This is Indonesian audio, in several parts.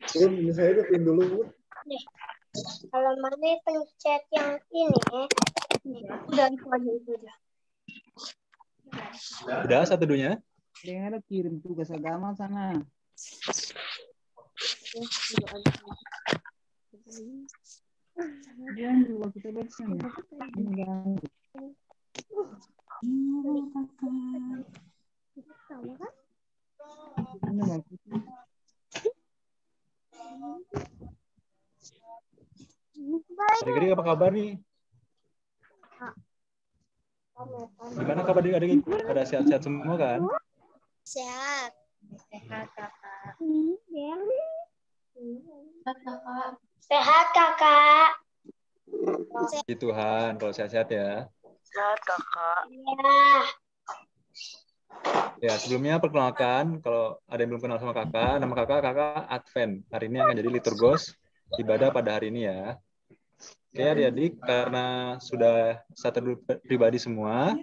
Ini saya udah dulu. Nih. Kalau mana pencet yang ini, udah itu aja itu aja. Udah satu duanya? Dia ada kirim tugas agama sana. Dia dulu kita baca ya. Sama kan? Adik-adik apa kabar nih? Gimana kabar adik-adik? Pada sehat-sehat semua kan? Sehat. Sehat kakak. Sehat kakak. Puji Tuhan, kalau sehat-sehat ya. Sehat kakak. Ya. Ya, sebelumnya perkenalkan, kalau ada yang belum kenal sama kakak, nama kakak Advent. Hari ini akan jadi liturgos ibadah pada hari ini ya. Oke adik-adik, karena sudah satu pribadi semua,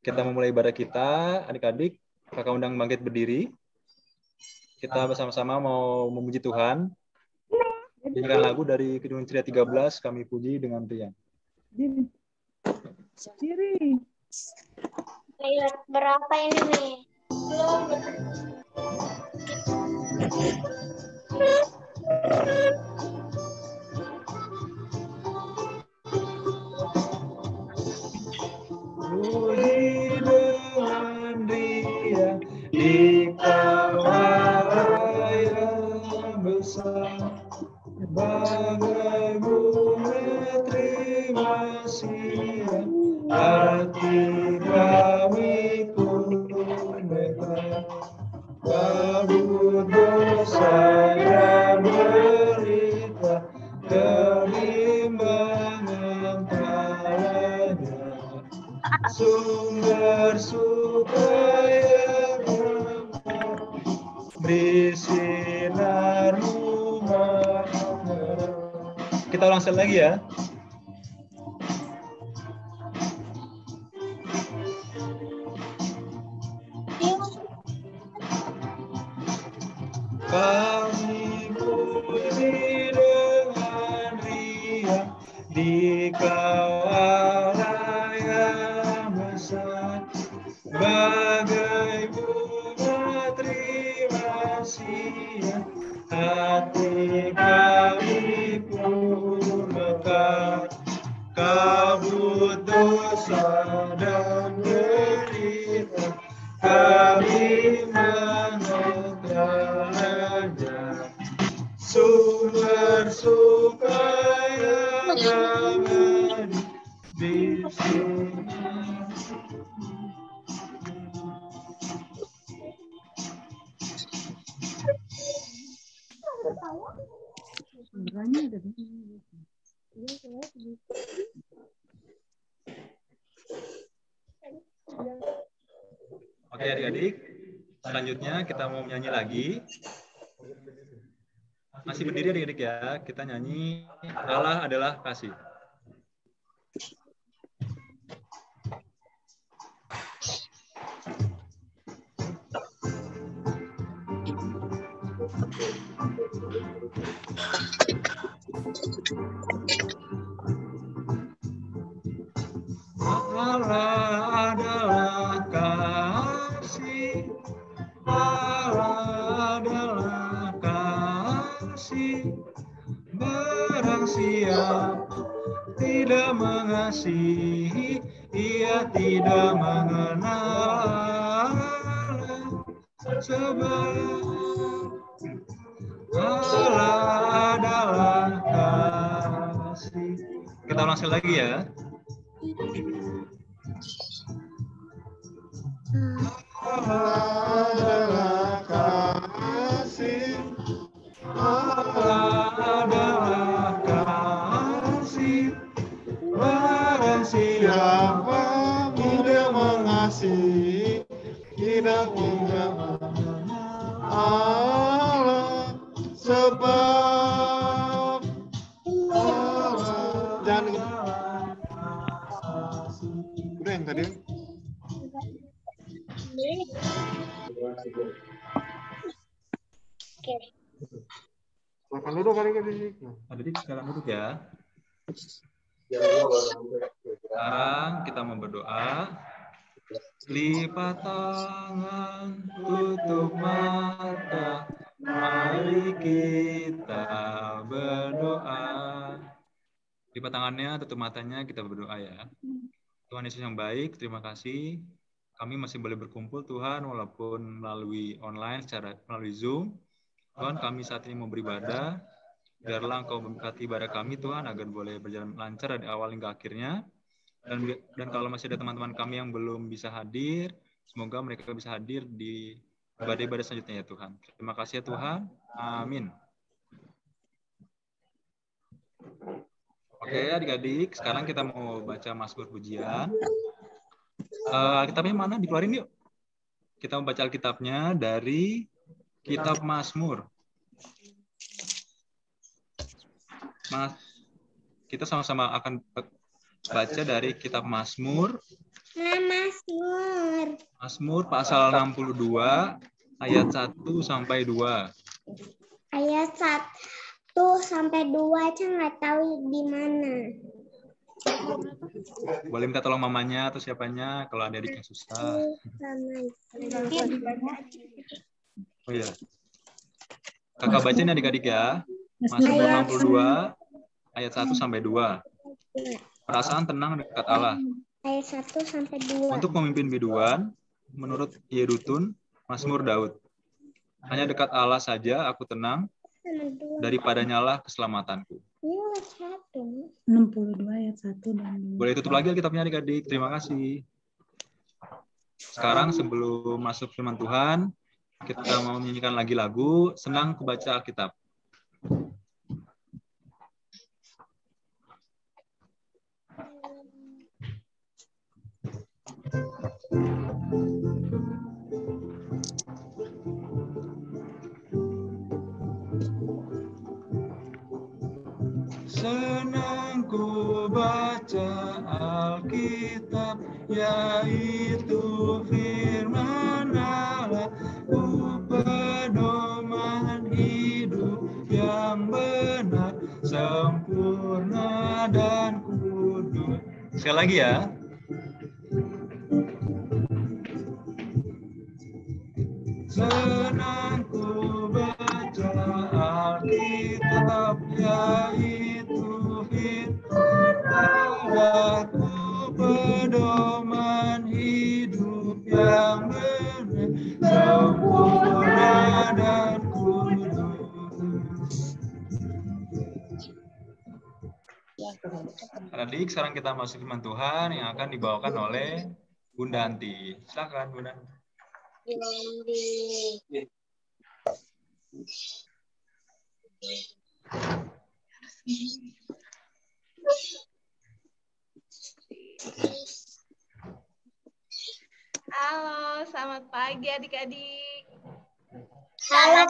kita memulai ibadah kita. Adik-adik, kakak undang bangkit berdiri. Kita bersama-sama mau memuji Tuhan. Nyanyikan lagu dari Kidung Ceria 13, Kami Puji dengan Riang. Diri. Ayat berapa ini nih? Puji dengan dia di kawah yang besar, bagai bunga terima siang, hati kami pun mekar, kabut dosa dan derita, kebimbangan padanya. Sumber supaya beri sinarmu menerang. Kita ulang sekali lagi ya. Kami puji dengan riang di kawah yang besar, bagai bunga terima siang, hati kami pun mekar, kabut dosa dan derita, kami mengejarnya. Sumber supaya kami di sini. Sebenarnya ada di Oke adik-adik, selanjutnya kita mau menyanyi lagi. Masih berdiri adik-adik ya, kita nyanyi Allah adalah kasih. Allah adalah kasih, Allah adalah kasih. Barang siapa tidak mengasihi, ia tidak mengenal Allah. Sebab Allah adalah kasih. Kita ulang sekali lagi ya. Allah adalah kasih, Allah adalah kasih. Barang siapa tidak mengasihi, tidak mengenal Allah. Sebab Allah adalah kasih. Udah yang tadi? Makan dulu kali ke sini. Adik sekarang duduk ya. Sekarang kita mau berdoa. Lipat tangan, tutup mata, mari kita berdoa. Lipat tangannya, tutup matanya, kita berdoa ya. Tuhan Yesus yang baik, terima kasih. Kami masih boleh berkumpul Tuhan, walaupun melalui online, melalui Zoom. Tuhan, kami saat ini mau beribadah. Biarlah Engkau memberkati ibadah kami Tuhan, agar boleh berjalan lancar dari awal hingga akhirnya. Dan kalau masih ada teman-teman kami yang belum bisa hadir, semoga mereka bisa hadir di ibadah-ibadah selanjutnya ya Tuhan. Terima kasih ya Tuhan. Amin. Oke adik-adik, sekarang kita mau baca Mazmur Pujian. Kitabnya mana? Dikeluarin yuk. Kita membaca Alkitabnya dari Kitab Mazmur. Kita sama-sama akan baca dari Kitab Mazmur. Mazmur pasal 62 ayat 1 sampai 2. Ayat 1 sampai 2 aja nggak tahu di mana. Boleh minta tolong mamanya atau siapanya kalau ada adik yang susah. Oh iya. Kakak baca nih adik-adik ya. Mazmur 62 ayat 1 sampai 2. Perasaan tenang dekat Allah. Ayat 1 sampai 2. Untuk memimpin biduan, menurut Yedutun, Mazmur Daud. Hanya dekat Allah saja aku tenang, daripadanya lah keselamatanku. 62 ayat 1 dan 2. Boleh tutup lagi Alkitabnya adik-adik. Terima kasih. Sekarang sebelum masuk firman Tuhan, kita mau menyanyikan lagi lagu Senang Kubaca Alkitab. Senang ku baca Alkitab, yaitu firman Allah, pedoman hidup yang benar, sempurna dan kudus. Sekali lagi ya. Senang ku baca Alkitab, yaitu firman-Ku, pedoman hidup yang benar, sempurna dan kudus. Adik, sekarang kita masuk firman Tuhan yang akan dibawakan oleh Bunda Anti. Silakan Bunda. Halo, selamat pagi adik-adik. Halo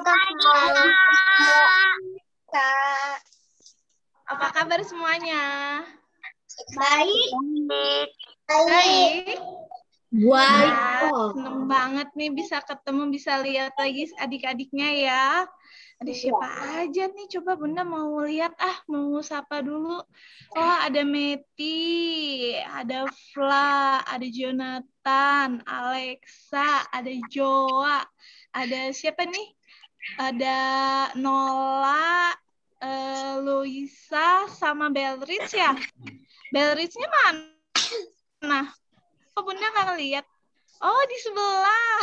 Kak. Apa kabar semuanya? Baik. Baik. Baik. Seneng banget nih bisa ketemu, bisa lihat lagi adik-adiknya ya. Ada siapa aja nih? Coba Bunda mau lihat, mau sapa dulu. Oh, ada Meti, ada Fla, ada Jonathan, Alexa, ada Joa, ada siapa nih? Ada Nola, Luisa, sama Belrich ya? Belrichnya mana? Oh, Bunda nggak ngeliat. Oh, di sebelah.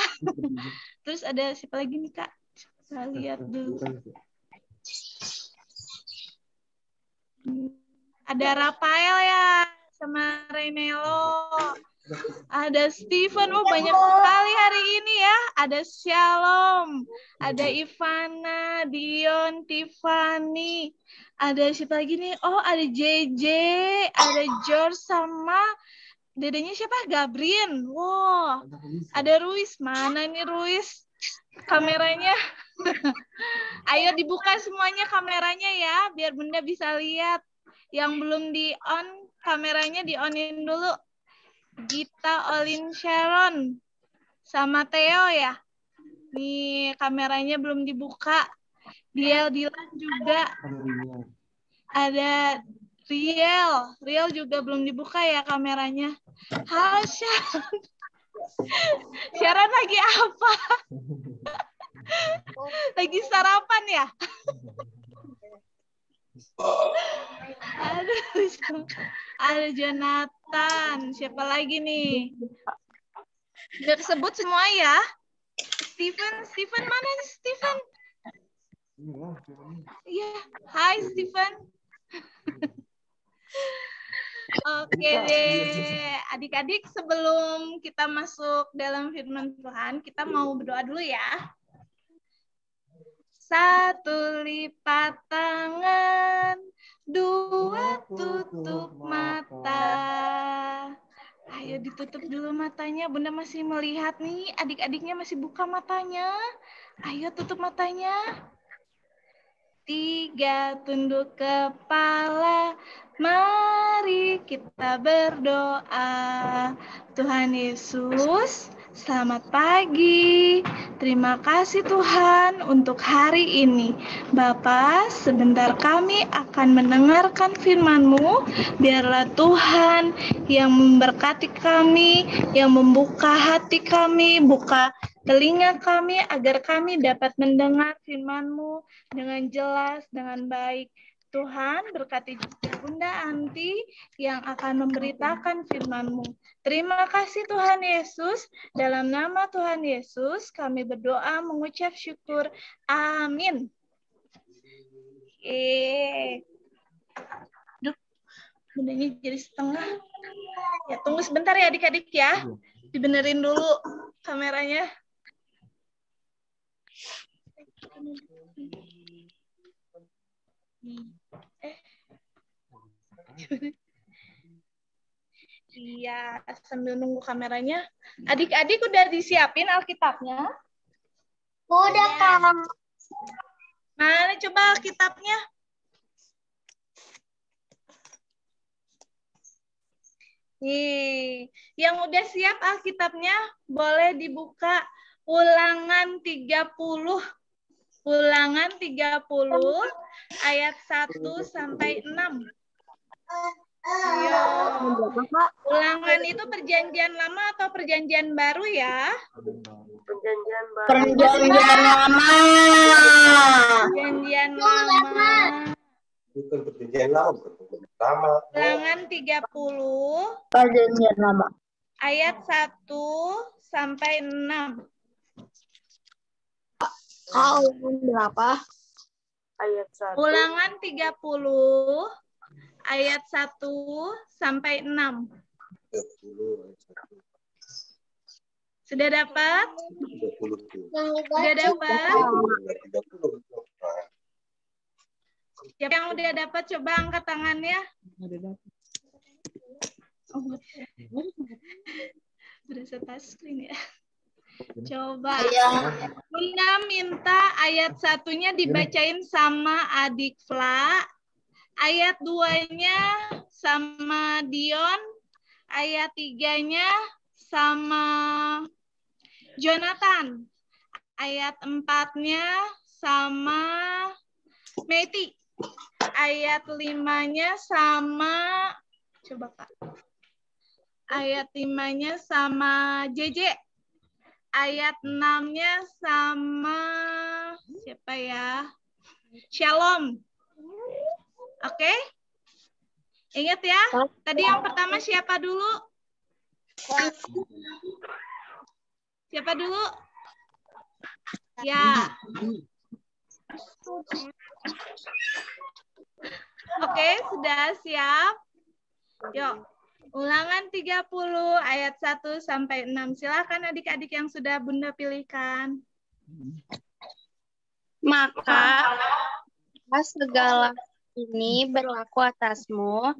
Terus ada siapa lagi nih, Kak? Kita lihat dulu. Ada Rafael ya, sama Renelo. Ada Steven, banyak sekali hari ini ya. Ada Shalom, ada Ivana, Dion, Tiffany. Ada siapa lagi nih? Oh, ada JJ, ada George sama dedenya siapa? Gabriel. Wow, ada Ruiz. Mana nih Ruiz? Kameranya. Ayo dibuka semuanya kameranya ya, biar Bunda bisa lihat. Yang belum di-on, kameranya di-onin dulu. Gita, Olin, Sharon, sama Theo ya. Nih, kameranya belum dibuka. Diel Dilan juga. Ada Riel juga belum dibuka ya kameranya. Halo Sharon. Sharon lagi apa? Lagi sarapan ya? Aduh, ada Jonathan. Siapa lagi nih? Udah kesebut semua ya? Steven mana nih Steven? Iya, hai Steven. Oke deh, adik-adik sebelum kita masuk dalam firman Tuhan, kita mau berdoa dulu ya. Satu lipat tangan, dua tutup mata. Ayo ditutup dulu matanya, Bunda masih melihat nih, adik-adiknya masih buka matanya. Ayo tutup matanya. 3, tunduk kepala, mari kita berdoa. Tuhan Yesus, selamat pagi. Terima kasih Tuhan untuk hari ini. Bapa, sebentar kami akan mendengarkan firman-Mu. Biarlah Tuhan yang memberkati kami, yang membuka hati kami, buka telinga kami agar kami dapat mendengar firman-Mu dengan jelas, dengan baik. Tuhan berkati juga Bunda Anti yang akan memberitakan firman-Mu. Terima kasih Tuhan Yesus. Dalam nama Tuhan Yesus kami berdoa mengucap syukur. Amin. Duh, Bundanya jadi setengah. Ya, tunggu sebentar ya adik-adik ya. Dibenerin dulu kameranya. Iya, sambil nunggu kameranya. Adik-adik udah disiapin Alkitabnya? Udah, Kak. Mana coba Alkitabnya? Nih, yang udah siap Alkitabnya boleh dibuka Ulangan 30. Ulangan 30 ayat 1 sampai 6. Ayo. Ulangan itu perjanjian lama atau perjanjian baru ya? Perjanjian lama. Perjanjian lama. Bukan perjanjian lama. Ulangan 30 Perjanjian lama. ayat 1 sampai 6. Berapa? Ayat 1. Ulangan 30 ayat 1 sampai 6. Sudah dapat? Sudah dapat? Siapa yang udah dapat coba angkat tangannya. Oh, berasa touchscreen ya. Coba. Bunda minta ayat 1-nya dibacain sama adik Fla. Ayat 2-nya sama Dion. Ayat 3-nya sama Jonathan. Ayat 4-nya sama Meti. Ayat 5-nya sama, coba Kak. Ayat 5-nya sama JJ. Ayat 6-nya sama, siapa ya? Shalom. Oke? Ingat ya, tadi yang pertama siapa dulu? Siapa dulu? Ya. Oke, sudah siap? Yuk, Ulangan 30 ayat 1 sampai 6. Silakan adik-adik yang sudah Bunda pilihkan. Maka segala ini berlaku atasmu,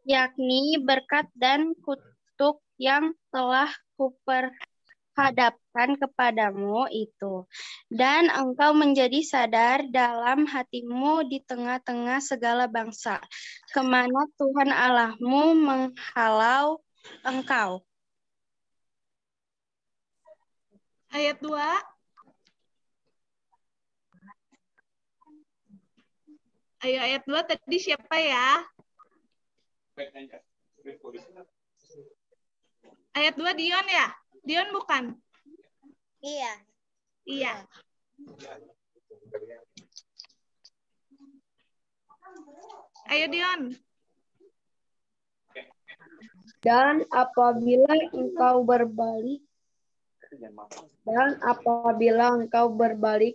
yakni berkat dan kutuk yang telah kuperhadapkan kepadamu itu. Dan engkau menjadi sadar dalam hatimu di tengah-tengah segala bangsa, kemana Tuhan Allahmu menghalau engkau. Ayat 2. Ayo ayat 2 tadi siapa ya? Ayat 2 Dion ya? Dion bukan? Iya. Iya. Ayo Dion. Dan apabila engkau berbalik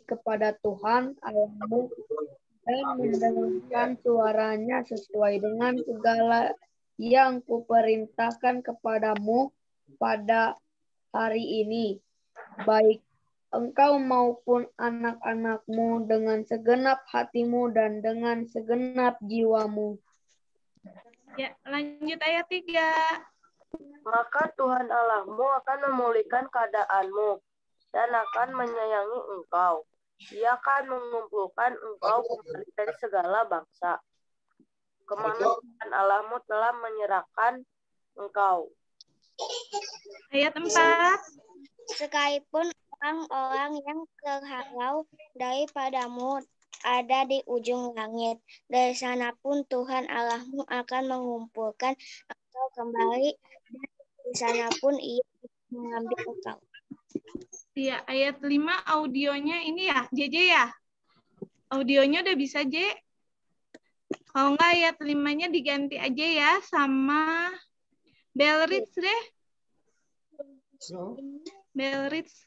kepada Tuhan Allahmu dan mendengarkan suaranya sesuai dengan segala yang kuperintahkan kepadamu pada hari ini, baik engkau maupun anak-anakmu dengan segenap hatimu dan dengan segenap jiwamu. Ya, lanjut ayat 3. Maka Tuhan Allahmu akan memulihkan keadaanmu dan akan menyayangi engkau. Ia akan mengumpulkan engkau kembali dari segala bangsa, kemana Tuhan Allahmu telah menyerahkan engkau. Ayat 4. Sekalipun orang-orang yang terhalau daripadamu ada di ujung langit, dari sana pun Tuhan Allahmu akan mengumpulkan engkau kembali, dan di sana pun Ia mengambil engkau. Iya, ayat 5 audionya ini ya, JJ ya? Audionya udah bisa, J? Kalau enggak ayat 5-nya diganti aja ya sama Belrits deh. Belrits.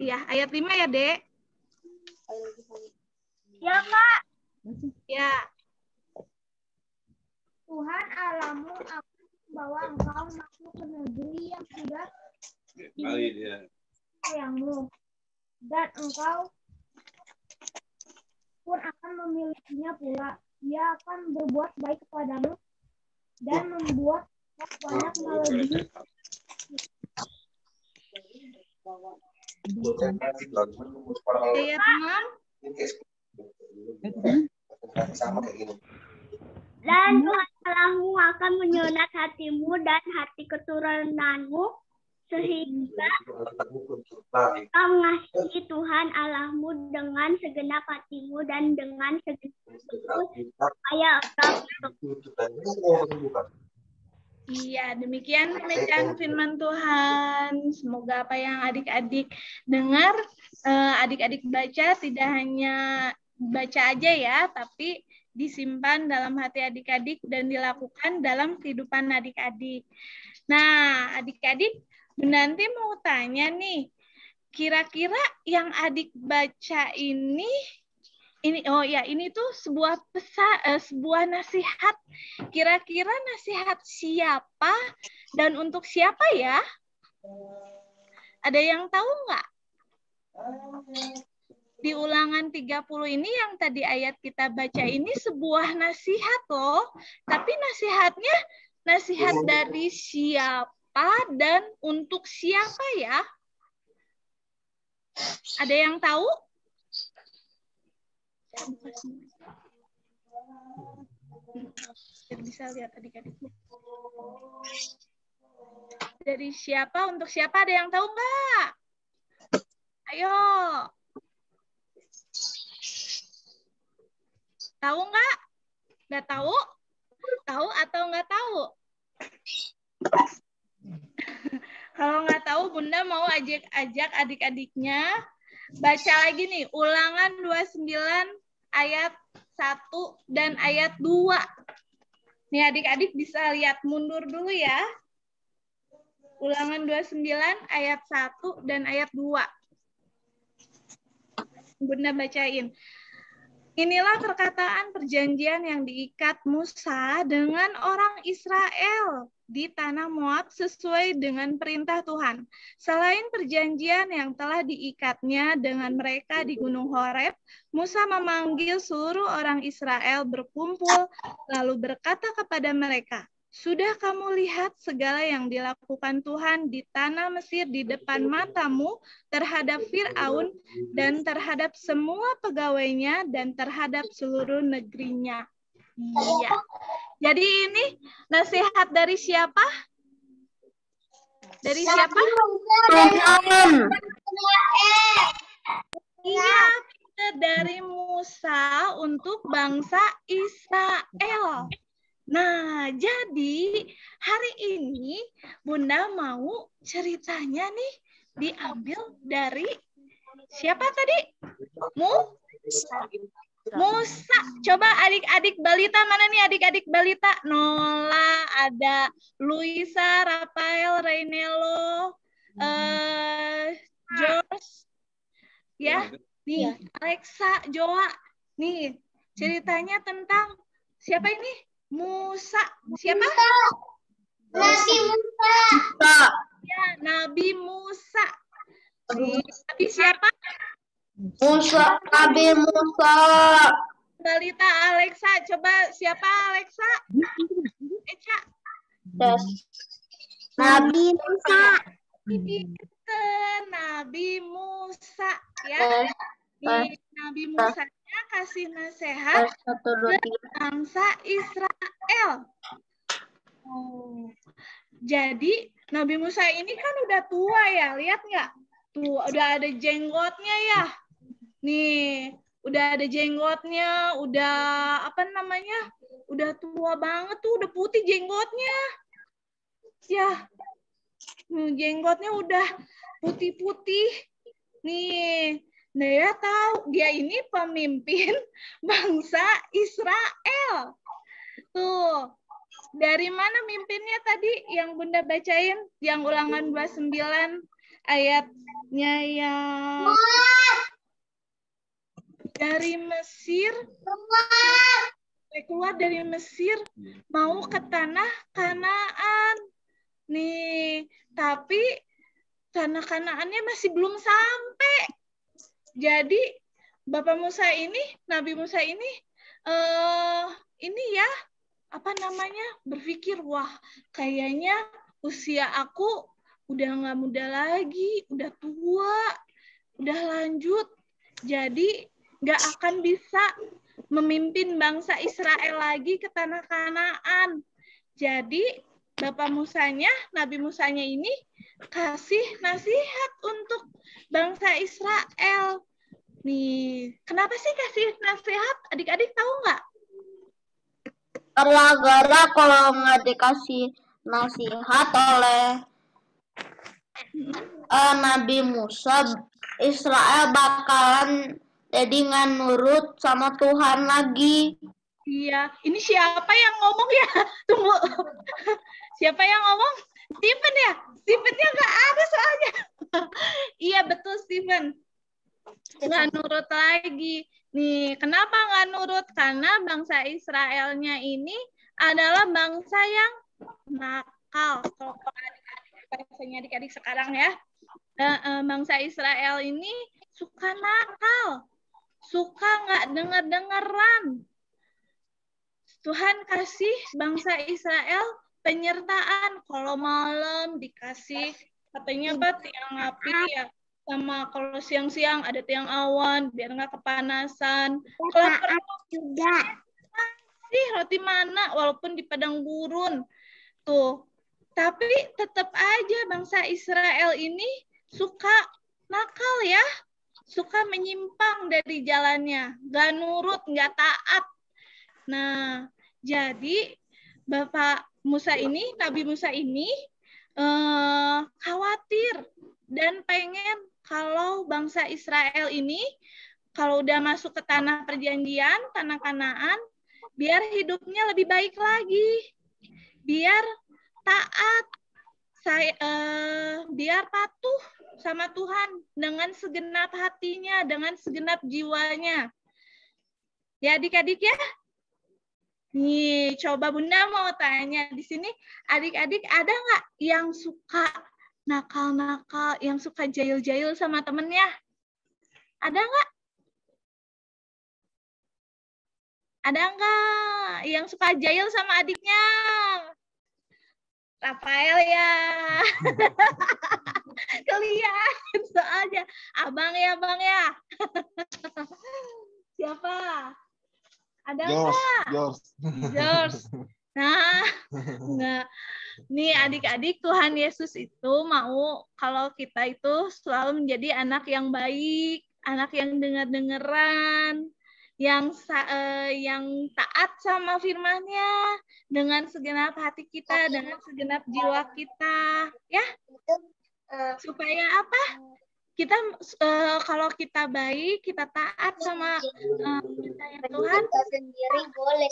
Iya, ayat 5 ya, Dek? Ya, Kak. Ya. Tuhan Allahmu akan membawa engkau masuk ke negeri yang sudah sayangmu, dan engkau pun akan memilikinya pula. Ia akan berbuat baik kepadamu dan membuat banyak melebihi. Ayat 6. Dan Tuhan Allahmu akan menyunat hatimu dan hati keturunanmu, sehingga kau mengasihi Tuhan Allahmu dengan segenap hatimu dan dengan segenap hatimu, supaya Iya, demikian pembacaan firman Tuhan. Semoga apa yang adik-adik dengar, adik-adik baca tidak hanya baca aja ya, tapi disimpan dalam hati adik-adik dan dilakukan dalam kehidupan adik-adik. Nah, adik-adik, Bunda nanti mau tanya nih, kira-kira yang adik baca ini tuh sebuah sebuah nasihat. Kira-kira nasihat siapa dan untuk siapa ya? Ada yang tahu nggak? Di Ulangan 30 ini yang tadi ayat kita baca ini sebuah nasihat loh. Tapi nasihatnya nasihat dari siapa dan untuk siapa ya? Ada yang tahu? Biar bisa lihat adik-adik. Dari siapa untuk siapa, ada yang tahu nggak? Ayo. Tahu nggak? Nggak tahu? Tahu atau nggak tahu? Kalau nggak tahu, Bunda mau ajak adik-adiknya baca lagi nih, Ulangan 29 ayat 1 dan ayat 2. Nih adik-adik bisa lihat mundur dulu ya. Ulangan 29 ayat 1 dan ayat 2. Bunda bacain. Inilah perkataan perjanjian yang diikat Musa dengan orang Israel di tanah Moab sesuai dengan perintah Tuhan. Selain perjanjian yang telah diikatnya dengan mereka di Gunung Horeb, Musa memanggil seluruh orang Israel berkumpul, lalu berkata kepada mereka, "Sudah kamu lihat segala yang dilakukan Tuhan di tanah Mesir di depan matamu terhadap Fir'aun dan terhadap semua pegawainya dan terhadap seluruh negerinya." Iya. Jadi ini nasihat dari siapa? Dari siapa? Iya, dari Musa doa untuk bangsa Israel. Nah, jadi hari ini Bunda mau ceritanya nih diambil dari siapa tadi? Musa. Coba adik-adik balita, mana nih adik-adik balita? Nola, ada Luisa, Rafael, Rainelo, George, ya, nih Alexa, Joa, nih ceritanya tentang siapa ini? Musa. Siapa? Nabi Musa. Ya, Nabi Musa. Nabi siapa? Musa, Nabi Musa. Balita Alexa, coba siapa Alexa? Eca. Nabi Musa. Nabi Musa, ya. Nabi Musanya kasih nasihat ke bangsa Israel. Jadi Nabi Musa ini kan udah tua ya, lihat nggak? Tuh udah ada jenggotnya ya. Nih, udah ada jenggotnya, udah apa namanya? Udah tua banget tuh, udah putih jenggotnya. Ya, jenggotnya udah putih-putih. Nih, dia tahu dia ini pemimpin bangsa Israel. Tuh, dari mana mimpinnya tadi yang Bunda bacain? Yang Ulangan 29 ayatnya yang dari Mesir, keluar dari Mesir mau ke tanah Kanaan. Nih, tapi tanah Kanaannya masih belum sampai. Jadi Bapak Musa ini, Nabi Musa ini ya, apa namanya, berpikir, wah kayaknya usia aku udah nggak muda lagi, udah tua, udah lanjut, jadi nggak akan bisa memimpin bangsa Israel lagi ke tanah Kanaan. Jadi Bapak Musanya, Nabi Musanya ini kasih nasihat untuk bangsa Israel. Nih, kenapa sih kasih nasihat? Adik-adik tahu nggak? Gara-gara kalau nggak dikasih nasihat oleh Nabi Musa, Israel bakalan jadi nggak nurut sama Tuhan lagi. Iya, ini siapa yang ngomong ya? Tunggu, siapa yang ngomong? Steven ya? Stevennya nggak ada soalnya. Iya betul Steven. Nggak nurut lagi. Nih, kenapa nggak nurut? Karena bangsa Israelnya ini adalah bangsa yang nakal. Kalau bahasanya adik-adik sekarang ya. Bangsa Israel ini suka nakal. Suka nggak denger-dengeran. Tuhan kasih bangsa Israel penyertaan. Kalau malam dikasih katanya apa, tiang api ya. Sama kalau siang-siang ada tiang awan biar nggak kepanasan. Kalau perlu juga sih roti mana walaupun di padang gurun tuh. Tapi tetap aja bangsa Israel ini suka nakal ya, suka menyimpang dari jalannya, nggak nurut, nggak taat. Nah, jadi Bapak Musa ini, Nabi Musa ini khawatir dan pengen kalau bangsa Israel ini kalau udah masuk ke tanah perjanjian, tanah Kanaan, biar hidupnya lebih baik lagi, biar taat, biar patuh sama Tuhan dengan segenap hatinya, dengan segenap jiwanya. Ya adik-adik ya. Nih, coba Bunda mau tanya di sini, adik-adik ada nggak yang suka nakal-nakal, yang suka jahil-jahil sama temennya? Ada nggak? Ada nggak yang suka jahil sama adiknya? Rafael ya. Kelihatan soalnya. Abang ya, Bang ya. Siapa? Ada nggak? George. Nah, enggak. Nih adik-adik, Tuhan Yesus itu mau kalau kita itu selalu menjadi anak yang baik, anak yang dengar-dengeran, yang taat sama firman-Nya dengan segenap hati kita, dengan segenap jiwa kita, ya. Supaya apa? Kita kalau kita baik, kita taat sama perintahnya Tuhan, sendiri boleh.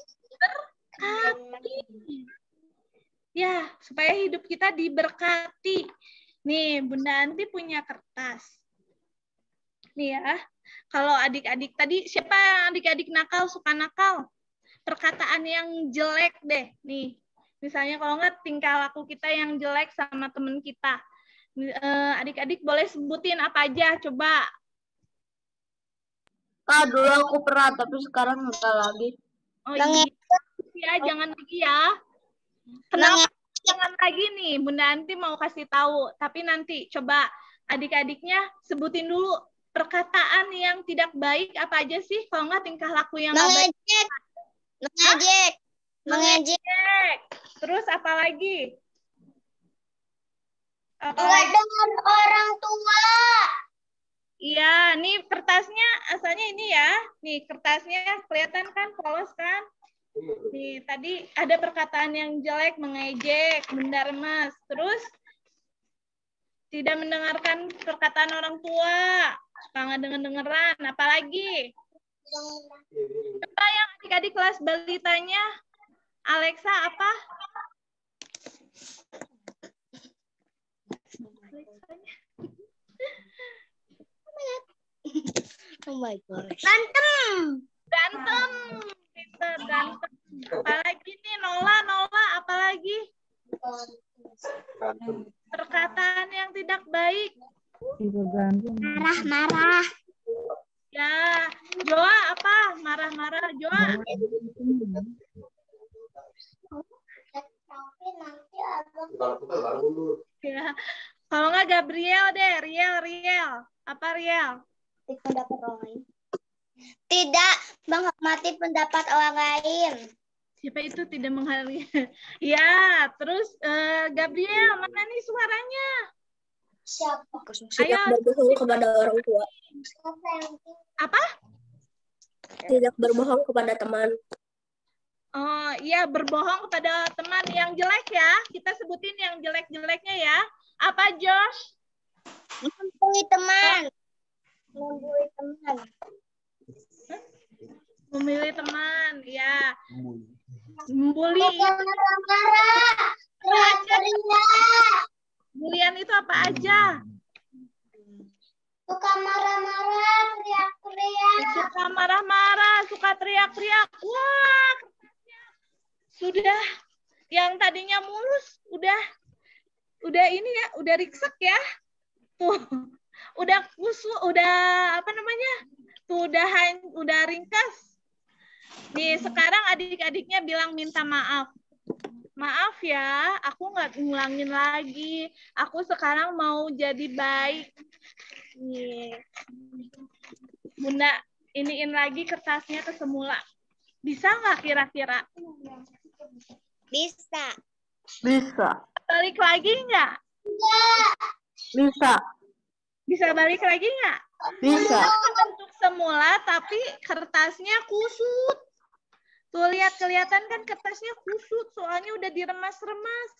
berkati. Ya, supaya hidup kita diberkati. Nih, Bunda Anti punya kertas. Nih ya, kalau adik-adik tadi, siapa yang adik-adik nakal, suka nakal? Perkataan yang jelek deh. Nih, misalnya kalau nggak tingkah laku kita yang jelek sama teman kita. Adik-adik boleh sebutin apa aja, coba. Kak, dulu aku pernah, tapi sekarang enggak lagi. Oh iya, ya, jangan lagi ya. Kenapa jangan lagi nih? Bunda Anti mau kasih tahu, tapi nanti coba adik-adiknya sebutin dulu perkataan yang tidak baik apa aja sih? Kalau nggak tingkah laku yang nggak baik. Mengejek. Terus apa lagi? Dengan orang tua. Iya, nih kertasnya asalnya ini ya. Nih kertasnya kelihatan kan, polos kan? Nih, tadi ada perkataan yang jelek, mengejek, mendarmas. Terus tidak mendengarkan perkataan orang tua, suka nggak denger-dengeran. Apalagi? Coba yang adik-adik kelas balitanya, Alexa apa? Oh my gosh. Berantem. Pintar, berantem. Apalagi nih, Nola, apalagi? Perkataan yang tidak baik. Marah. Ya, Joa apa? Marah-marah, Joa. Ya. Kalau nggak Gabriel deh, Riel. Apa Riel? Pendapat orang lain. Tidak menghormati pendapat orang lain. Siapa itu tidak menghargai? Ya, terus Gabriel, mana nih suaranya? Siapa? Tidak berbohong kepada orang tua. Apa? Tidak berbohong kepada teman. Oh, iya, berbohong kepada teman yang jelek ya. Kita sebutin yang jelek-jeleknya ya. Apa, Josh? Membuli teman. Memilih teman, ya. Membuli. Marah-marah. Teriak-teriak. Bulian itu apa aja? Suka marah-marah, teriak-teriak. Suka marah-marah, suka teriak-teriak. Wah, sudah yang tadinya mulus, udah ini ya, udah riksek ya. Tuh, udah kusut, udah apa namanya? Tuh udah ringkas. Nih, sekarang adik-adiknya bilang minta maaf. Maaf ya, aku nggak ngulangin lagi. Aku sekarang mau jadi baik. Nih. Bunda, iniin lagi kertasnya ke semula. Bisa nggak kira-kira? Bisa. Balik lagi nggak? Bisa balik lagi nggak? Bisa. Bentuk semula, tapi kertasnya kusut. Tuh lihat, kelihatan kan kertasnya kusut, soalnya udah diremas-remas.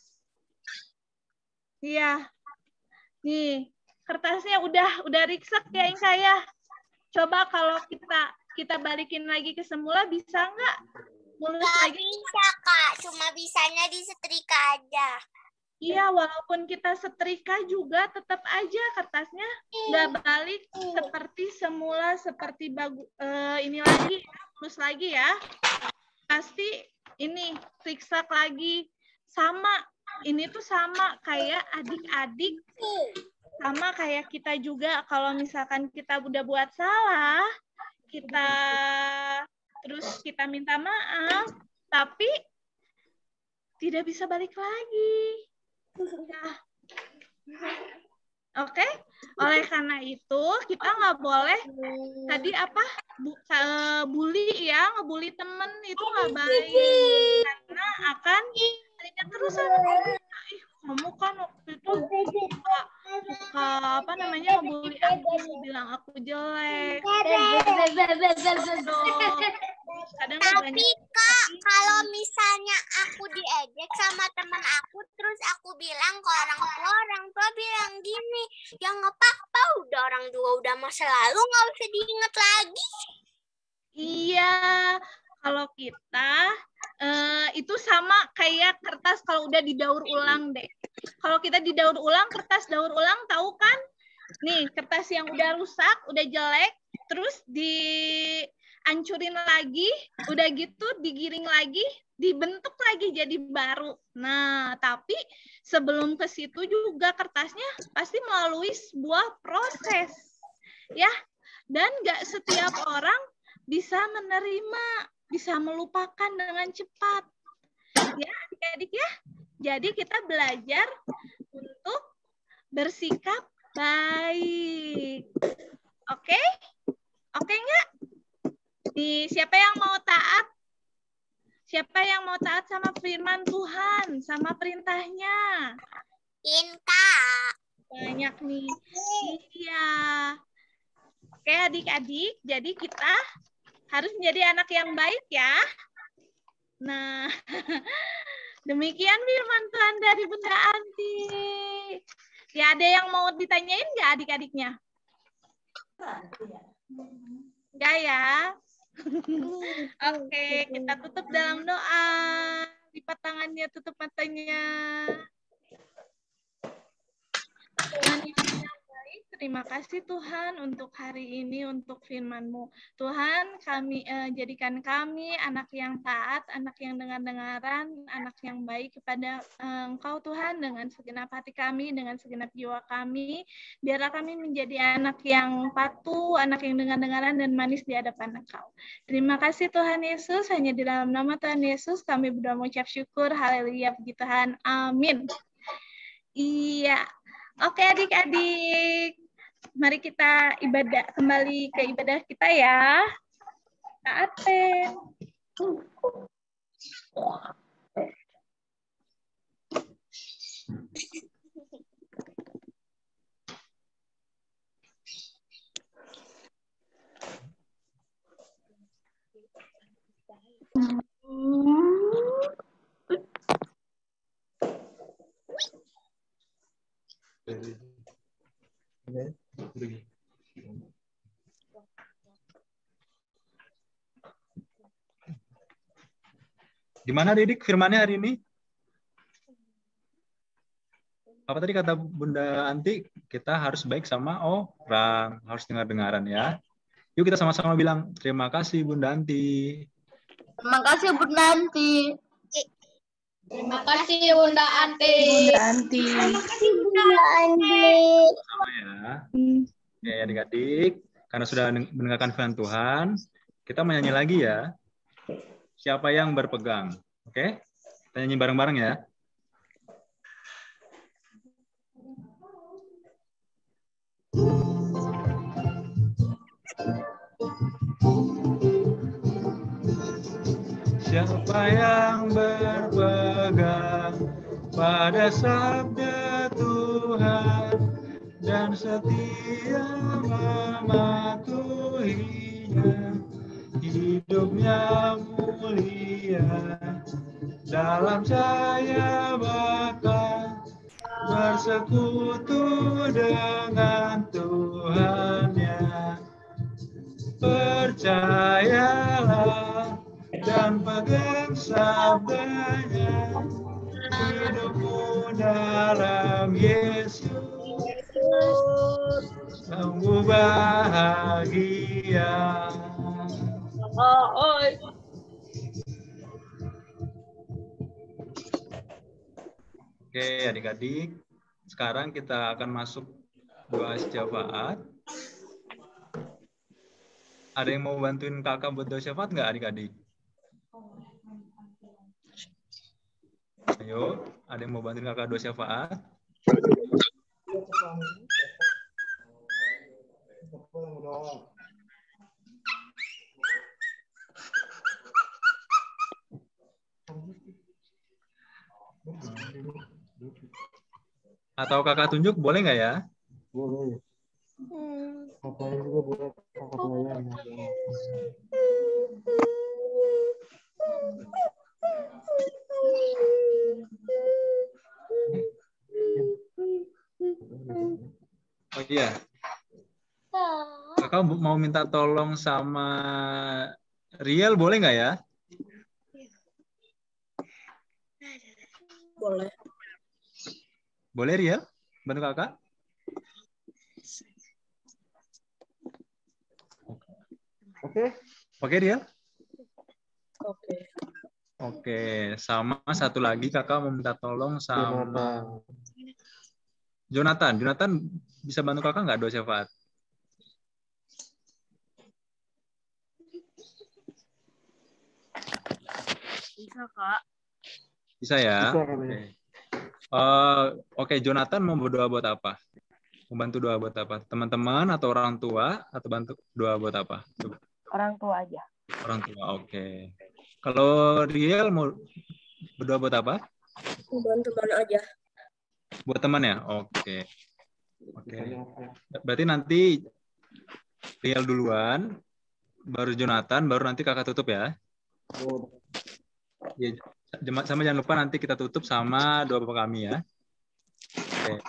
Iya. Nih, kertasnya udah riksek ya, Inka ya. Coba kalau kita balikin lagi ke semula, bisa nggak? Mulus lagi? Bisa, Kak. Cuma bisanya disetrika aja. Iya, walaupun kita setrika juga tetap aja kertasnya nggak balik seperti semula, seperti ini lagi, mulus lagi ya. Pasti ini zigzag lagi. Sama, ini tuh sama kayak adik-adik, sama kayak kita juga. Kalau misalkan kita udah buat salah, kita minta maaf, tapi tidak bisa balik lagi. Nah, oke, oleh karena itu kita nggak boleh tadi bully ya, ngebully temen itu nggak baik karena akan terus kamu kan waktu itu suka apa namanya ngebully aku, bilang aku jelek. Kadang Tapi Kak, kalau misalnya aku diejek sama teman aku, terus aku bilang ke orang tua bilang gini, ya nggak apa-apa, udah orang tua udah masa lalu, nggak usah diingat lagi. Iya, kalau kita itu sama kayak kertas kalau udah didaur ulang deh. Kalau kita didaur ulang, kertas daur ulang, tahu kan? Nih, kertas yang udah rusak, udah jelek, terus dihancurin lagi, udah gitu digiring lagi, dibentuk lagi jadi baru. Nah, tapi sebelum ke situ juga kertasnya pasti melalui sebuah proses. Ya, dan nggak setiap orang bisa menerima, bisa melupakan dengan cepat. Ya, adik-adik ya. Jadi kita belajar untuk bersikap baik. Oke? Oke nggak? Nih, siapa yang mau taat? Siapa yang mau taat sama firman Tuhan, sama perintahnya? Kak. Banyak nih. Iya. Oke, adik-adik. Jadi kita harus menjadi anak yang baik ya. Nah, demikian firman Tuhan dari Bunda Anti. Ya, ada yang mau ditanyain nggak adik-adiknya? Enggak ya? Oke, kita tutup dalam doa. Lipat tangannya, tutup matanya. Tuhan yang baik, terima kasih Tuhan untuk hari ini, untuk firman-Mu. Tuhan, kami jadikan kami anak yang taat, anak yang dengar-dengaran, anak yang baik kepada Engkau Tuhan, dengan segenap hati kami, dengan segenap jiwa kami. Biarlah kami menjadi anak yang patuh, anak yang dengar-dengaran dan manis di hadapan Engkau. Terima kasih Tuhan Yesus, hanya di dalam nama Tuhan Yesus kami berdoa mengucap syukur. Haleluya, puji Tuhan. Amin. Iya. Oke adik-adik, mari kita ibadah, kembali ke ibadah kita ya. Kak Aten. Gimana Didik firmannya hari ini? Apa tadi kata Bunda Anti? Kita harus baik sama orang, harus dengar-dengaran ya. Yuk kita sama-sama bilang terima kasih Bunda Anti. Terima kasih Bunda Anti. Terima kasih Bunda Anti. Bunda Anti. Terima kasih Bunda Anti. Sama ya. Oke adik-adik, karena sudah mendengarkan firman Tuhan, kita menyanyi lagi ya. Siapa yang berpegang? Oke? Kita nyanyi bareng-bareng ya. Siapa yang berpegang pada sabda Tuhan dan setia mematuhinya, hidupnya mulia dalam cahaya bakal bersekutu dengan Tuhannya. Percayalah dan pegang sabdanya, hidupmu dalam Yesus kamu bahagia. Oke adik-adik, sekarang kita akan masuk doa syafaat. Ada yang mau bantuin kakak buat doa syafaat nggak adik-adik? Ayo, ada yang mau bantuin kakak doa syafaat? Atau kakak tunjuk boleh nggak ya? Boleh. Kakaknya juga boleh. Kakak pelayan. Oh iya. Kakak mau minta tolong sama Riel boleh nggak ya? Boleh. Boleh Riel? Bantu kakak? Oke. Oke Riel? Oke. Oke, sama satu lagi kakak mau minta tolong sama Jonathan. Jonathan bisa bantu kakak nggak doa syafaat? Bisa, Kak. Bisa ya? Bisa, Oke. Oke, Jonathan mau berdoa buat apa? Mau bantu doa buat apa? Teman-teman atau orang tua atau bantu doa buat apa? Coba. Orang tua aja. Orang tua, oke. Kalau Riel mau berdoa buat apa? Bantu teman aja. Buat teman ya? Oke. Oke. Berarti nanti Riel duluan, baru Jonathan, baru nanti kakak tutup ya. Ya, sama jangan lupa nanti kita tutup sama doa Bapak kami ya. Oke.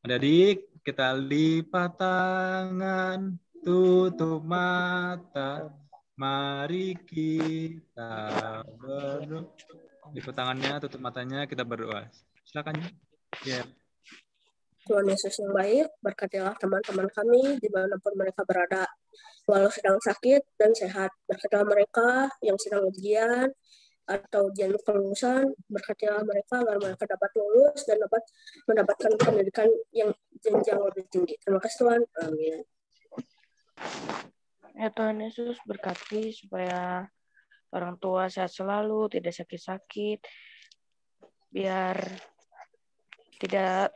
Adik-adik, kita lipat tangan, tutup mata, mari kita berdoa. Lipat tangannya, tutup matanya, kita berdoa. Silakan. Ya. Tuhan Yesus yang baik, berkatilah teman-teman kami dimanapun mereka berada, walau sedang sakit dan sehat. Berkatilah mereka yang sedang ujian atau ujian kelulusan, berkatilah mereka agar mereka dapat lulus dan dapat mendapatkan pendidikan yang jenjang lebih tinggi. Terima kasih Tuhan. Amin. Ya Tuhan Yesus berkati supaya orang tua sehat selalu, tidak sakit-sakit, biar tidak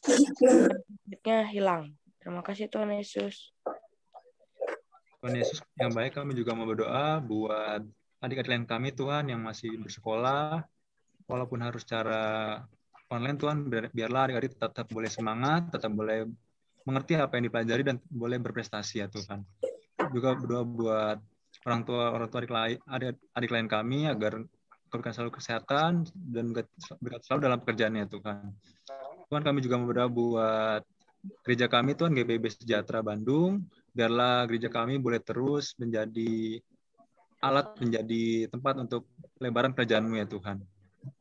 penyakitnya hilang. Terima kasih Tuhan Yesus. Tuhan Yesus yang baik, kami juga mau berdoa buat adik-adik lain kami Tuhan yang masih bersekolah, walaupun harus secara online Tuhan, biarlah adik-adik tetap boleh semangat, tetap boleh mengerti apa yang dipelajari dan boleh berprestasi ya Tuhan. Juga berdoa buat orang tua adik lain kami agar memberikan selalu kesehatan dan berkat selalu dalam pekerjaannya Tuhan. Tuhan kami juga berdoa buat gereja kami Tuhan, GPIB Sejahtera Bandung, biarlah gereja kami boleh terus menjadi alat, menjadi tempat untuk pelebaran kerajaan-Mu ya Tuhan.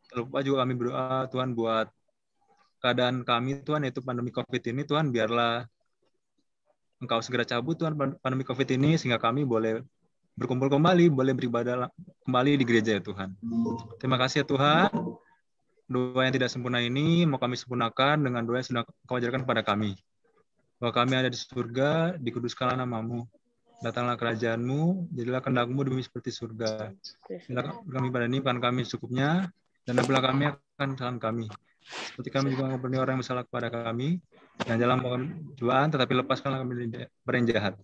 Terlupa juga kami berdoa Tuhan buat keadaan kami Tuhan, yaitu pandemi COVID ini Tuhan, biarlah Engkau segera cabut Tuhan pandemi COVID ini sehingga kami boleh berkumpul kembali, boleh beribadah kembali di gereja ya Tuhan. Terima kasih ya Tuhan. Doa yang tidak sempurna ini mau kami sempurnakan dengan doa yang sudah Kau ajarkan kepada kami. Bahwa kami ada di surga, dikuduskanlah nama-Mu. Datanglah kerajaan-Mu, jadilah kehendak-Mu di bumi seperti surga. Bila kami pada ini, bukan kami secukupnya, dan ampunilah kami akan kesalahan kami. Seperti kami juga mengampuni orang yang bersalah kepada kami, yang dalam Tuhan, tetapi lepaskanlah kami dari yang jahat.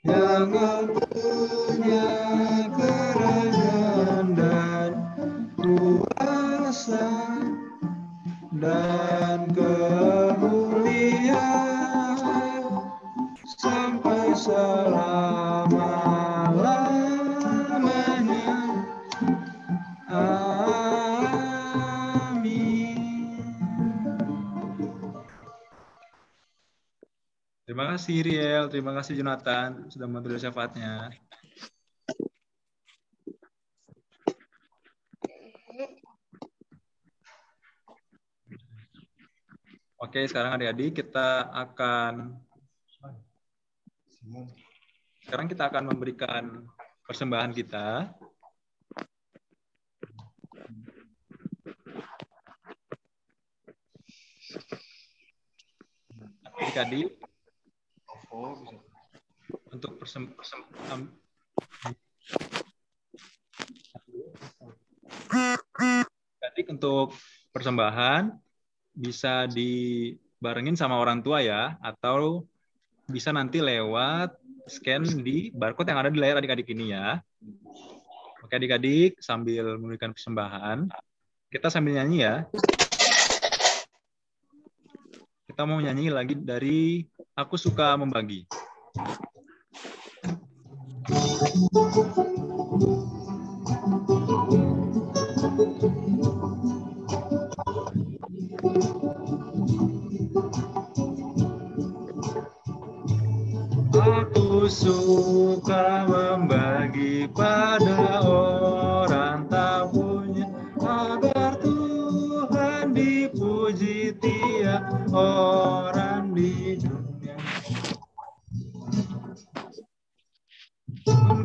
Yang mempunyai kerajaan dan kuasa dan kemuliaan sampai selama-lamanya. Amin. Terima kasih Riel, terima kasih Jonathan sudah membantu doa syafaatnya. Oke, sekarang adik-adik kita akan memberikan persembahan kita. Adik-adik untuk persembahan bisa barengin sama orang tua ya, atau bisa nanti lewat scan di barcode yang ada di layar adik-adik ini ya. Oke adik-adik, sambil memberikan persembahan, kita sambil nyanyi ya. Kita mau nyanyi lagi dari Aku Suka Membagi. Aku suka membagi pada orang tak punya, agar Tuhan dipuji tiap orang di dunia.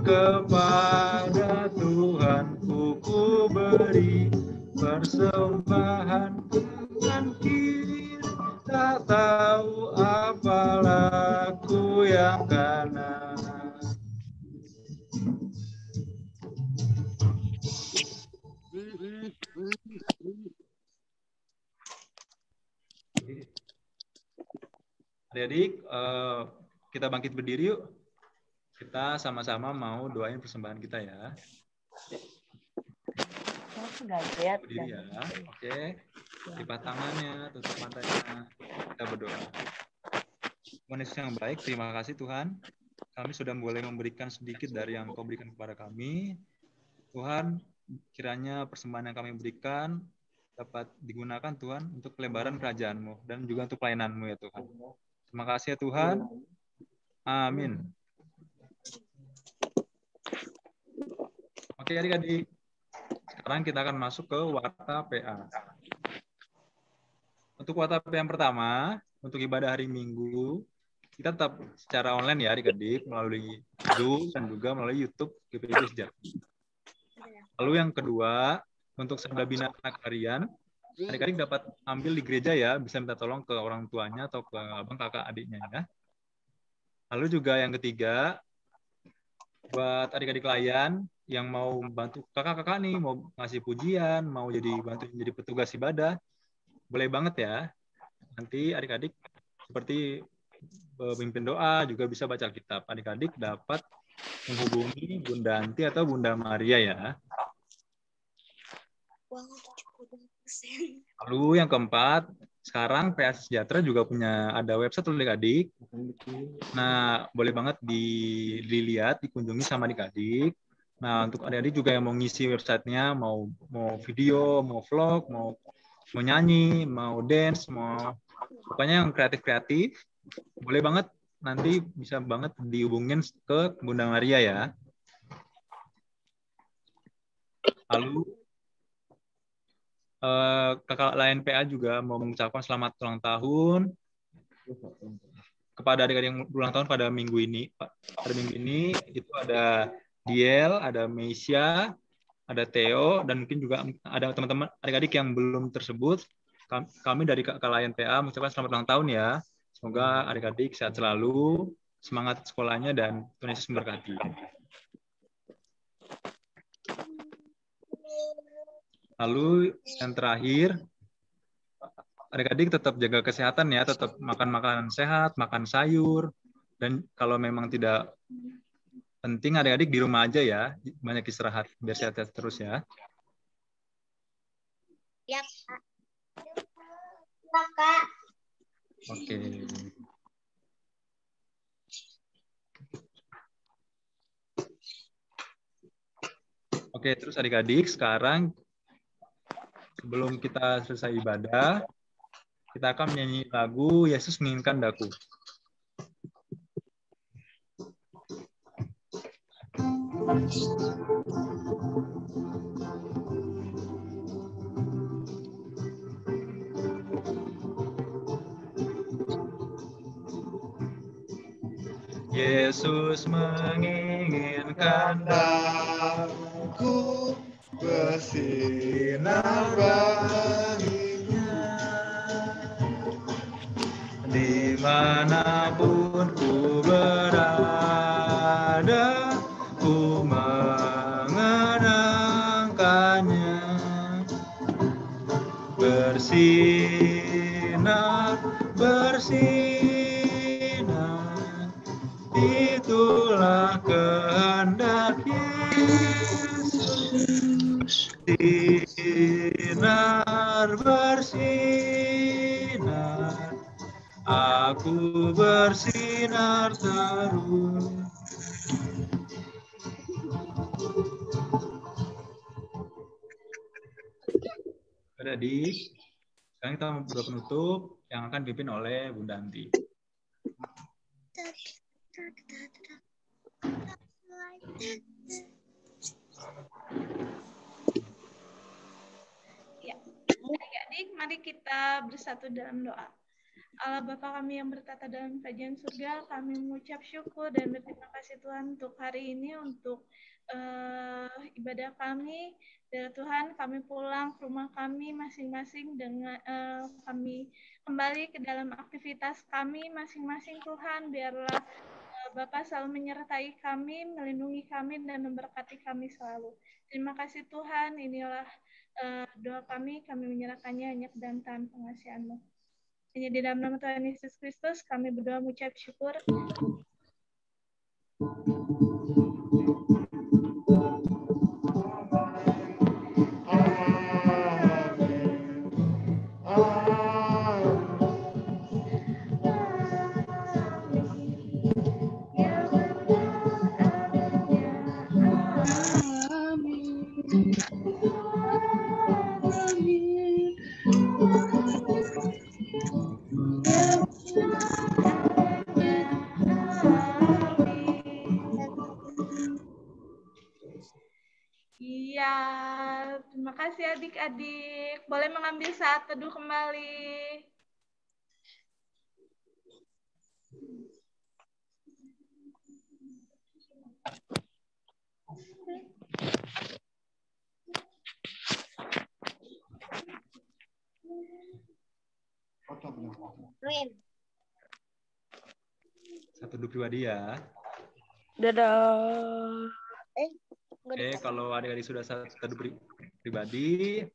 Kepada Tuhanku ku beri persembahan tangan kiri, tak tahu apa laku yang kanan. Adik-adik, kita bangkit berdiri yuk. Kita sama-sama mau doain persembahan kita ya. Berdiri ya, oke. Lipat tangannya, tutup matanya. Kita berdoa. Tuhan Yesus yang baik, terima kasih Tuhan. Kami sudah boleh memberikan sedikit dari yang Kau berikan kepada kami. Tuhan, kiranya persembahan yang kami berikan dapat digunakan Tuhan untuk pelebaran kerajaan-Mu dan juga untuk pelayanan-Mu ya Tuhan. Terima kasih ya Tuhan. Amin. Oke adik-adik, sekarang kita akan masuk ke warta PA. Untuk warta PA yang pertama, untuk ibadah hari Minggu, kita tetap secara online ya adik-adik, melalui Zoom dan juga melalui YouTube GPIB Sejati. Lalu yang kedua, untuk sabda bina anak harian, adik-adik dapat ambil di gereja ya, bisa minta tolong ke orang tuanya atau ke abang kakak adiknya ya. Lalu juga yang ketiga, buat adik-adik layan yang mau bantu kakak-kakak nih, mau ngasih pujian, mau bantu jadi petugas ibadah, boleh banget ya. Nanti adik-adik seperti pemimpin doa juga bisa baca Alkitab. Adik-adik dapat menghubungi Bunda Anti atau Bunda Maria ya. Lalu yang keempat, sekarang PA Sejahtera juga ada website adik-adik. Nah, boleh banget dilihat, dikunjungi sama adik-adik. Nah, untuk adik-adik juga yang mau ngisi websitenya, mau video, mau vlog, mau nyanyi, mau dance, pokoknya yang kreatif-kreatif, boleh banget, nanti bisa banget dihubungin ke Bunda Maria ya. Lalu, kakak lain PA juga mau mengucapkan selamat ulang tahun kepada adik-adik yang ulang tahun pada minggu ini. Pada minggu ini itu ada Diel, ada Meisya, ada Theo, dan mungkin juga ada teman-teman adik-adik yang belum tersebut. Kami dari kakak lain PA mengucapkan selamat ulang tahun ya. Semoga adik-adik sehat selalu, semangat sekolahnya, dan Tuhan Yesus memberkati. Lalu yang terakhir, adik-adik tetap jaga kesehatan ya, tetap makan makanan sehat, makan sayur, dan kalau memang tidak penting adik-adik di rumah aja ya, banyak istirahat biar sehat-sehat terus ya. Ya, Kak. Oke. Oke, terus adik-adik sekarang sebelum kita selesai ibadah, kita akan menyanyi lagu Yesus Menginginkan Daku. Yesus menginginkan daku bersinar baginya, dimanapun ku berada, ku mengenangkannya, bersinar bersinar, itulah kehendak Yesus. Sinar bersinar, aku bersinar terus. Jadi, sekarang kita berdoa penutup yang akan dipimpin oleh Bunda Anti. Ya, adik-adik, mari kita bersatu dalam doa. Allah Bapa kami yang bertata dalam kerajaan surga, kami mengucap syukur dan berterima kasih Tuhan untuk hari ini, untuk ibadah kami. Dari Tuhan, kami pulang ke rumah kami masing-masing dengan kami kembali ke dalam aktivitas kami masing-masing. Tuhan, biarlah Bapak selalu menyertai kami, melindungi kami, dan memberkati kami selalu. Terima kasih Tuhan, inilah doa kami menyerahkannya hanya ke dalam tangan pengasihan-Mu. Hanya di dalam nama Tuhan Yesus Kristus, kami berdoa mengucap syukur. Iya, terima kasih adik-adik. Boleh mengambil saat teduh kembali. Satu teduh pribadi ya. Dadah. Oke, kalau adik-adik sudah satu teduh pribadi,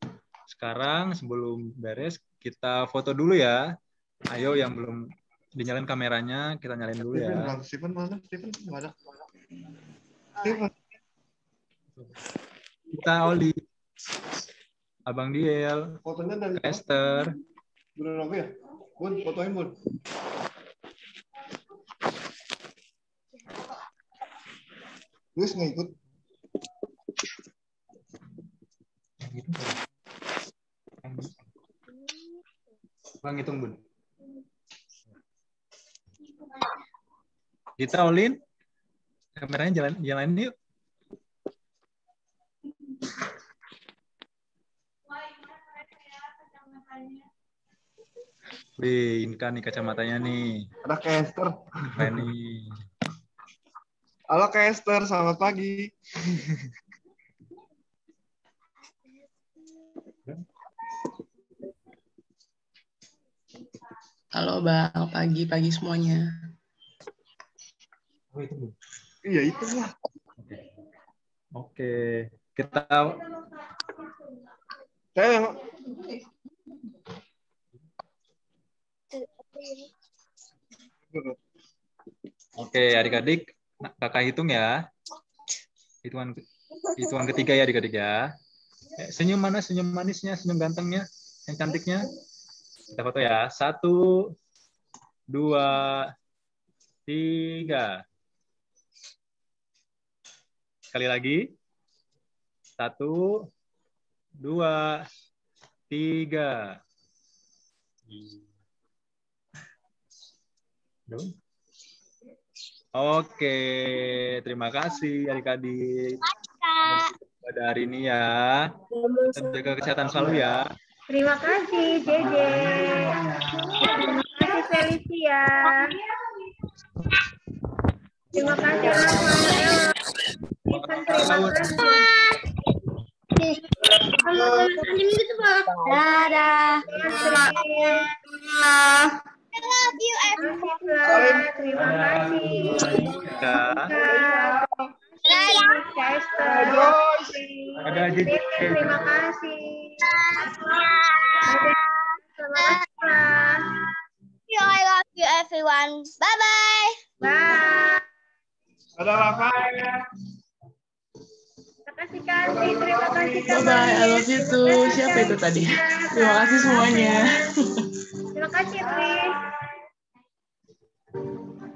sekarang sebelum beres kita foto dulu ya. Ayo yang belum dinyalain kameranya, kita nyalain dulu ya. Steven mana? Steven mana? Steven. Kita Oli, Abang Diel, Fotonya dari Esther. Bun Robi ya? Bun, fotoin Bun. Luis nggak ikut? Bang hitung Bun. Kita Olin, kameranya jalan yuk. Wih, ini kan nih kacamatanya nih. Ada Kester. Keren nih. Halo Kester, selamat pagi. Halo Bang, pagi-pagi semuanya. Oh, itu, Bu. Iya, itu lah. Oke. Kita Oke, adik-adik, kakak hitung ya. Hitungan ketiga ya adik-adik ya. Senyum mana? Senyum manisnya, senyum gantengnya, yang cantiknya. Kita foto ya. 1, 2, 3. Sekali lagi. 1, 2, 3. Oke, terima kasih adik-adik pada hari ini ya. Jaga kesehatan selalu ya. Terima kasih JJ. Terima kasih Felicia. Terima kasih Rafael. Stephen, terima kasih. Dadah. I love you everyone. Terima kasih. Ada jadi. Terima kasih. I love everyone. Bye-bye. Bye. Ada Rafael. Terima kasih Kandi, terima kasih Kak Bye bye, I love you too. Siapa itu tadi? Terima kasih semuanya. Terima kasih Tri.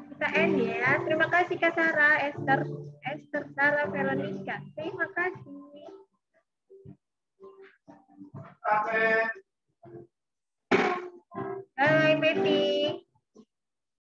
Kita end ya. Terima kasih Kak Sarah, Esther, Sarah, Veronica. Terima kasih. Bye, Betty.